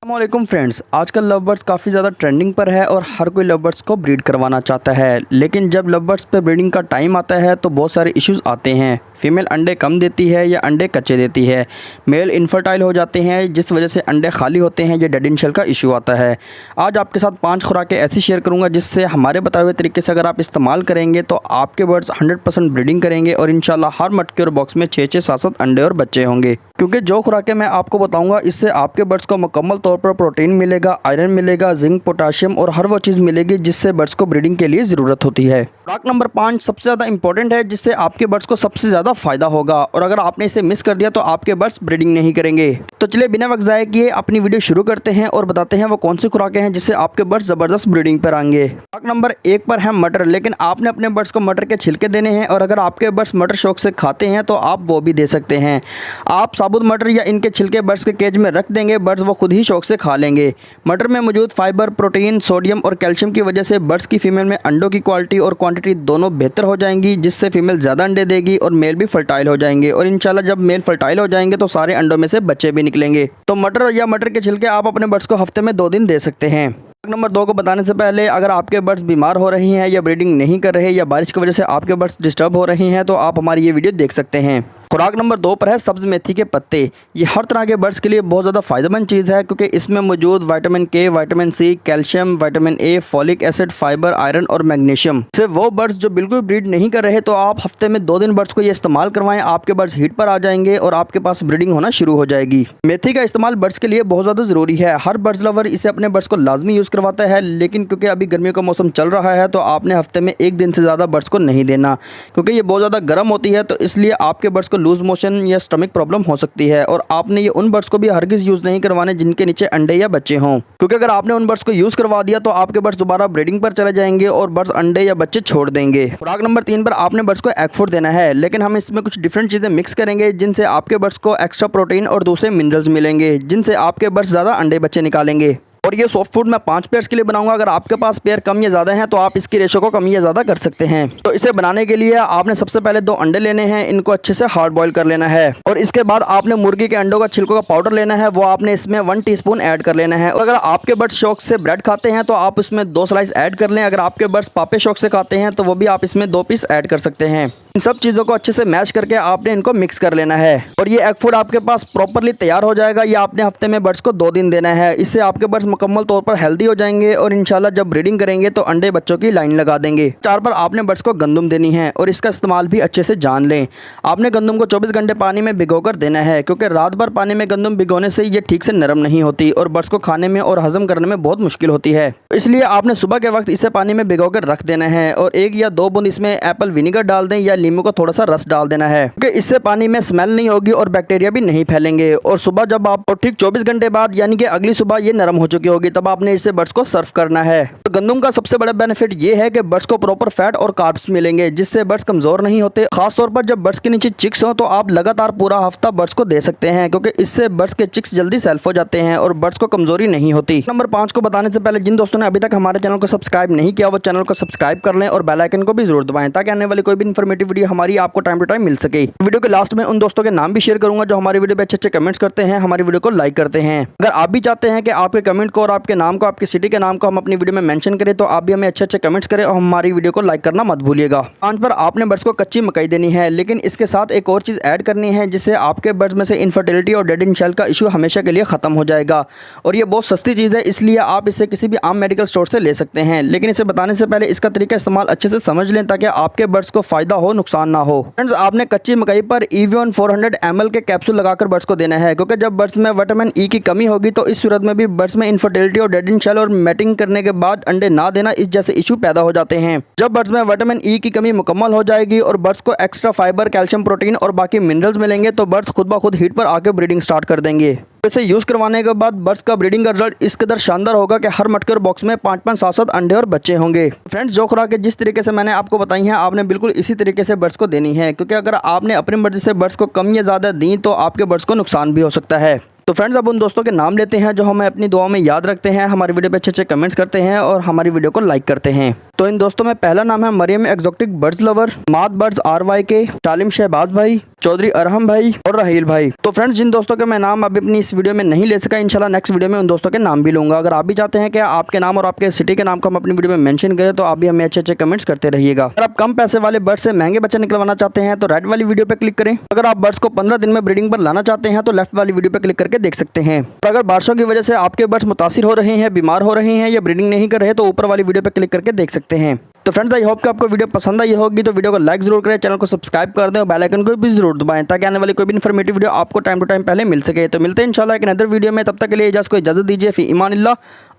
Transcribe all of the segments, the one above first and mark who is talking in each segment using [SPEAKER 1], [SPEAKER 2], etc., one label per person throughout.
[SPEAKER 1] अस्सलामुअलैकुम फ्रेंड्स, आजकल love birds काफ़ी ज़्यादा ट्रेंडिंग पर है और हर कोई लव बर्ड्स को ब्रीड करवाना चाहता है। लेकिन जब लव बर्ड्स पे ब्रीडिंग का टाइम आता है तो बहुत सारे इश्यूज आते हैं। फीमेल अंडे कम देती है या अंडे कच्चे देती है, मेल इनफर्टाइल हो जाते हैं जिस वजह से अंडे खाली होते हैं या डेड इन शेल का इशू आता है। आज आपके साथ 5 खुराकें ऐसी शेयर करूँगा जिससे हमारे बताए हुए तरीके से अगर आप इस्तेमाल करेंगे तो आपके बर्ड्स 100% ब्रीडिंग करेंगे और इंशाल्लाह हर मटके और बॉक्स में 6-6, 7-7 अंडे और बच्चे होंगे। क्योंकि जो खुराकें मैं आपको बताऊंगा इससे आपके बर्ड्स को मुकम्मल तौर पर प्रोटीन मिलेगा, आयरन मिलेगा, जिंक, पोटाशियम और हर वो चीज़ मिलेगी जिससे बर्ड्स को ब्रीडिंग के लिए ज़रूरत होती है। खुराक नंबर 5 सबसे ज़्यादा इंपॉर्टेंट है जिससे आपके बर्ड्स को सबसे ज़्यादा फ़ायदा होगा और अगर आपने इसे मिस कर दिया तो आपके बर्ड्स ब्रीडिंग नहीं करेंगे। तो चलिए बिना वक्त ज़ाया किए अपनी वीडियो शुरू करते हैं और बताते हैं वो कौन सी खुराकें हैं जिससे आपके बर्ड्स ज़बरदस्त ब्रीडिंग पर आएंगे। खुराक नंबर 1 पर है मटर, लेकिन आपने अपने बर्ड्स को मटर के छिलके देने हैं और अगर आपके बर्ड्स मटर शौक से खाते हैं तो आप वो भी दे सकते हैं। आप साबुत मटर या इनके छिलके बर्ड्स के केज में रख देंगे, बर्ड्स वो खुद ही शौक से खा लेंगे। मटर में मौजूद फाइबर, प्रोटीन, सोडियम और कैल्शियम की वजह से बर्ड्स की फीमेल में अंडों की क्वालिटी और क्वांटिटी दोनों बेहतर हो जाएंगी जिससे फीमेल ज़्यादा अंडे देगी और मेल भी फर्टाइल हो जाएंगे और इंशाल्लाह जब मेल फर्टाइल हो जाएंगे तो सारे अंडों में से बच्चे भी निकलेंगे। तो मटर या मटर के छिलके आप अपने बर्ड्स को हफ्ते में 2 दिन दे सकते हैं। नंबर 2 को बताने से पहले अगर आपके बर्ड्स बीमार हो रही हैं या ब्रीडिंग नहीं कर रहे या बारिश की वजह से आपके बर्ड्स डिस्टर्ब हो रहे हैं तो आप हमारी ये वीडियो देख सकते हैं। खुराक नंबर 2 पर है सब्ज़ मेथी के पत्ते। ये हर तरह के बर्ड्स के लिए बहुत ज़्यादा फ़ायदेमंद चीज़ है क्योंकि इसमें मौजूद vitamin K, vitamin C, calcium, vitamin A, folic acid, fibre, iron और मैग्नीशियम से वो बर्ड्स जो बिल्कुल ब्रीड नहीं कर रहे तो आप हफ्ते में 2 दिन बर्ड्स को ये इस्तेमाल करवाएं, आपके बर्ड्स हीट पर आ जाएंगे और आपके पास ब्रीडिंग होना शुरू हो जाएगी। मेथी का इस्तेमाल बर्ड्स के लिए बहुत ज़्यादा ज़रूरी है। हर बर्ड्स लवर इसे अपने बर्ड्स को लाजमी यूज़ करवाता है, लेकिन क्योंकि अभी गर्मियों का मौसम चल रहा है तो आपने हफ्ते में 1 दिन से ज़्यादा बर्ड्स को नहीं देना क्योंकि ये बहुत ज़्यादा गर्म होती है, तो इसलिए आपके बर्ड्स को लूज मोशन या स्टमक प्रॉब्लम हो सकती है। और आपने ये उन बर्ड्स को भी हरगिज़ यूज़ नहीं करवाने जिनके नीचे अंडे या बच्चे हों, क्योंकि अगर आपने उन बर्ड्स को यूज़ करवा दिया तो आपके बर्ड्स दोबारा ब्रीडिंग पर चले जाएंगे और बर्ड्स अंडे या बच्चे छोड़ देंगे। खुराक नंबर 3 पर आपने बर्ड्स को एग फूड देना है, लेकिन हम इसमें कुछ डिफरेंट चीज़ें मिक्स करेंगे जिनसे आपके बर्ड्स को एक्स्ट्रा प्रोटीन और दूसरे मिनरल्स मिलेंगे जिनसे आपके बर्ड्स ज़्यादा अंडे बच्चे निकालेंगे। और ये सॉफ्ट फूड मैं 5 पेयर्स के लिए बनाऊंगा। अगर आपके पास पेयर कम या ज़्यादा हैं तो आप इसकी रेशो को कम या ज़्यादा कर सकते हैं। तो इसे बनाने के लिए आपने सबसे पहले 2 अंडे लेने हैं, इनको अच्छे से हार्ड बॉईल कर लेना है और इसके बाद आपने मुर्गी के अंडों का छिलकों का पाउडर लेना है, वो आपने इसमें 1 टीस्पून ऐड कर लेना है। और अगर आपके बर्ड्स शौक से ब्रेड खाते हैं तो आप उसमें 2 स्लाइस ऐड कर लें। अगर आपके बर्ड्स पापे शौक से खाते हैं तो वो भी आप इसमें 2 पीस ऐड कर सकते हैं। इन सब चीज़ों को अच्छे से मैश करके आपने इनको मिक्स कर लेना है और ये एग फूड आपके पास प्रॉपरली तैयार हो जाएगा। ये आपने हफ्ते में बर्ड्स को 2 दिन देना है। इससे आपके बर्ड्स मुकम्मल तौर पर हेल्दी हो जाएंगे और इंशाल्लाह जब ब्रीडिंग करेंगे तो अंडे बच्चों की लाइन लगा देंगे। 4 पर आपने बर्ड्स को गंदम देनी है और इसका इस्तेमाल भी अच्छे से जान लें। आपने गंदम को 24 घंटे पानी में भिगोकर देना है क्योंकि रात भर पानी में गंदम भिगोने से ये ठीक से नरम नहीं होती और बर्ड्स को खाने में और हजम करने में बहुत मुश्किल होती है। इसलिए आपने सुबह के वक्त इसे पानी में भिगोकर रख देना है और 1 या 2 बूंद इसमें एप्पल विनीगर डाल दें या नींबू का थोड़ा सा रस डाल देना है क्योंकि इससे पानी में स्मेल नहीं होगी और बैक्टीरिया भी नहीं फैलेंगे। और सुबह जब आप ठीक 24 घंटे बाद यानी कि अगली सुबह ये नरम हो चुकी होगी तब आपने इसे बर्ड्स को सर्व करना है। तो गंदम का सबसे बड़ा बेनिफिट ये है कि बर्ड्स को प्रॉपर फैट और कार्ब्स मिलेंगे जिससे बर्ड्स कमजोर नहीं होते। खासतौर पर जब बर्ड्स के नीचे चिक्स हो तो आप लगातार पूरा हफ्ता बर्ड्स को दे सकते हैं क्योंकि इससे बर्ड्स के चिक्स जल्दी सेल्फ हो जाते हैं और बर्ड्स को कमजोरी नहीं होती। नंबर 5 को बताने से पहले जिन दोस्तों ने अभी तक हमारे चैनल को सब्सक्राइब नहीं किया वो चैनल को सब्सक्राइब कर लें और बेल आइकन को भी जरूर दबाएं ताकि आने वाली कोई भी इन्फॉर्मेटिव वीडियो हमारी आपको टाइम टू टाइम मिल सके। वीडियो के लास्ट में उन दोस्तों के नाम भी शेयर करूंगा जो हमारी वीडियो पे अच्छे कमेंट्स करते हैं, हमारी वीडियो को लाइक करते हैं। अगर आप भी चाहते हैं कि आपके कमेंट को और आपके नाम को, आपकी सिटी के नाम को हम अपनी वीडियो में मेंशन करें तो आप भी हमें अच्छे कमेंट्स करें और हमारी वीडियो को लाइक करना मत भूलिएगा। 5 पर आपने बर्ड्स को कच्ची मकई देनी है, लेकिन इसके साथ एक और चीज़ ऐड करनी है जिससे आपके बर्ड्स में से इनफर्टिलिटी और डेड इन शेल का इशू हमेशा के लिए ख़त्म हो जाएगा। और ये बहुत सस्ती चीज़ है इसलिए आप इसे किसी भी आम मेडिकल स्टोर से ले सकते हैं, लेकिन इसे बताने से पहले इसका तरीका इस्तेमाल अच्छे से समझ लें ताकि आपके बर्ड्स को फ़ायदा हो, नुकसान ना हो। फ्रेंड्स, आपने कच्ची मकई पर EVON 400 ml के कैप्सूल लगाकर बर्ड्स को देना है क्योंकि जब बर्ड्स में विटामिन ई की कमी होगी तो इस सूरत में भी बर्ड्स में इनफर्टिलिटी और डेड इन शेल और मैटिंग करने के बाद अंडे ना देना इस जैसे इशू पैदा हो जाते हैं। जब बर्ड्स में विटामिन ई की कमी मुकम्मल हो जाएगी और बर्ड्स को एक्स्ट्रा फाइबर, कैल्शियम, प्रोटीन और बाकी मिनरल्स मिलेंगे तो बर्ड्स खुद ब खुद हीट पर आकर ब्रीडिंग स्टार्ट कर देंगे। इसे यूज़ करवाने के बाद बर्ड्स का ब्रीडिंग का रिजल्ट इस कदर शानदार होगा कि हर मटके और बॉक्स में 5-5, 7-7 अंडे और बच्चे होंगे। फ्रेंड्स, जो खुराकें जिस तरीके से मैंने आपको बताई हैं आपने बिल्कुल इसी तरीके से बर्ड्स को देनी है क्योंकि अगर आपने अपनी मर्जी से बर्ड्स को कम या ज़्यादा दी तो आपके बर्ड्स को नुकसान भी हो सकता है। तो फ्रेंड्स, अब उन दोस्तों के नाम लेते हैं जो हमें अपनी दुआओं में याद रखते हैं, हमारी वीडियो पे अच्छे कमेंट्स करते हैं और हमारी वीडियो को लाइक करते हैं। तो इन दोस्तों में पहला नाम है मरियम एक्जोटिक बर्ड्स लवर, माद बर्ड्स RYK, शालिम शहबाज भाई, चौधरी अरहम भाई और राहील भाई। तो फ्रेंड्स जिन दोस्तों के मैं नाम अभी अपनी इस वीडियो में नहीं ले सका, इंशाल्लाह नेक्स्ट वीडियो में उन दोस्तों के नाम भी लूंगा। अगर आप भी चाहते हैं कि आपके नाम और आपके सिटी के नाम को हम अपनी वीडियो में मेंशन करें तो आप भी हमें अच्छे कमेंट्स करते रहिएगा। अगर आप कम पैसे वाले बर्ड्स से महंगे बच्चे निकलवाना चाहते हैं तो राइट वाली वीडियो पे क्लिक करें। अगर आप बर्ड्स को 15 दिन में ब्रीडिंग पर लाना चाहते हैं तो लेफ्ट वाली वीडियो पे क्लिक करके देख सकते हैं। तो अगर बारिशों की वजह से आपके बर्ड्स मुतासिर हो रहे हैं, बीमार हो रहे हैं या ब्रीडिंग नहीं कर रहे तो ऊपर वाली वीडियो पे क्लिक करके देख सकते हैं। तो फ्रेंड्स आई होप कि आपको वीडियो पसंद आई होगी, तो वीडियो को लाइक जरूर करें, चैनल को सब्सक्राइब कर दें और बेल आइकन को भी जरूर दबाएं ताकि आने वाली कोई भी इन्फॉर्मेटिव वीडियो आपको टाइम टू टाइम पहले मिल सके। तो मिलते हैं इंशाल्लाह एक नदर वीडियो में, तब तक के लिए इजाज़त दीजिए। फ़ी ईमानिल्लाह,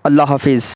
[SPEAKER 1] अल्लाह हाफिज़।